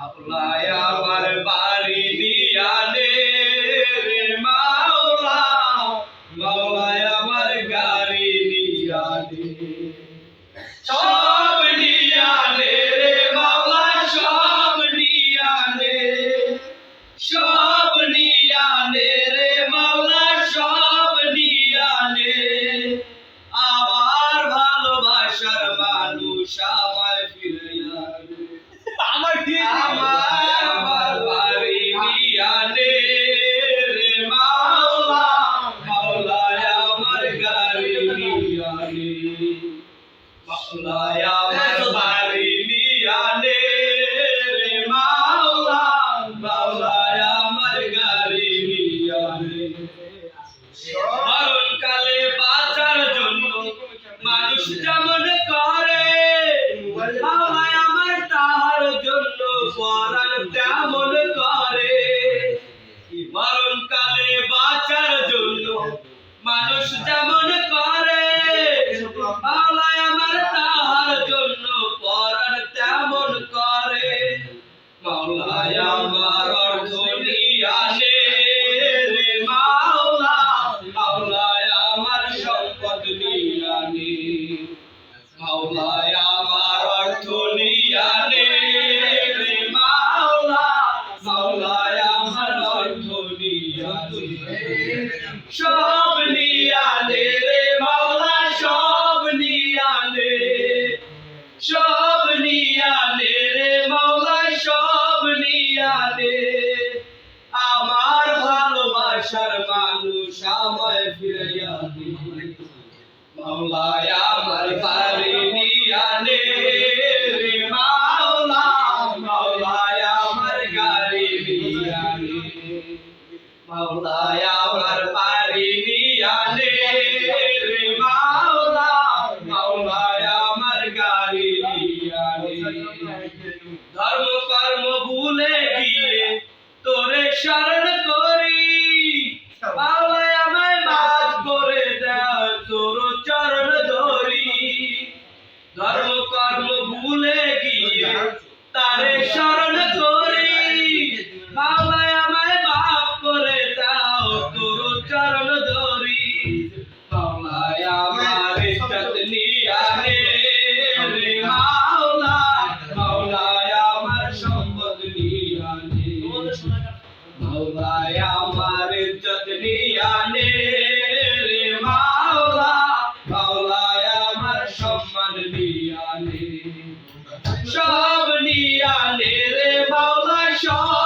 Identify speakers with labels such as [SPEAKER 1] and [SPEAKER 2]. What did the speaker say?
[SPEAKER 1] মাওলায় আমার বাড়ি নিয়ানে রে মাওলা, মাওলায় আমার গাড়ি নিয়ানে, সব নিয়ানে রে মাওলা, সব নিয়ানে, সব নিয়ানে রে মাওলা, সব নিয়ানে। আমার ভালোবাসার মানুষ আমায় ফিরাইয়া দে, আমার বাড়ি নিয়ানে রে মাওলা, মাওলায় আমার গাড়ি নিয়ানে, মাওলায় আমার বাড়ি নিয়ানে রে মাওলা, মাওলায় আমার গাড়ি নিয়ানে। মরণকালে বাঁচার জন্য মানুষ যেমন করে, মাওলায় আমার তাহার জন্য পরাণ তেমন করে। মরণকালে বাঁচার জন্য মানুষ যেমন করে, মাওলায় আমার তাহার জন্য পরাণ তেমন করে। মাওলায় আমার অর্থ নিয়ানে রে মাওলা, মাওলায় আমার সম্পদ নিয়ানে, মাওলায় আমার অর্থ নিয়ানে রে মাওলা, মাওলায় আমার অর্থ নিয়ানে, সব নিয়ানে রে মাওলা, সব নিয়ানে, সব নিয়ানে রে মাওলা, সব নিয়ানে। আমার ভালোবাসার মানুষ আমায় ফিরাইয়া দে, মাওলায় আমার বাড়ি নিয়ানে রে মাওলা, মাওলায় আমার গাড়ি নিয়ানে, মাওলায় আমার বাড়ি নিয়ানে রে মাওলা, মাওলায় আমার গাড়ি নিয়ানে। ধর্ম কর্ম ভুলে গিয়ে তোরে শরণ করি, মাওলায় আমায় মাফ করে দাও, তোর চরণ ধরি। ধর্ম কর্ম ভুলে গিয়ে তারে শরণ করি, মাওলায় আমায় মাফ করে দাও, তোর চরণ ধরি। মাওলায় আমার ইজ্জত নিয়ানে রে মাওলা, মাওলায় আমার সম্পদ নিয়ানে, মাওলায় আমার ইজ্জত নিয়ানে রে মাওলা, মাওলায় আমার সম্মান নিয়ানে, সব নিয়ানে রে মাওলা, সব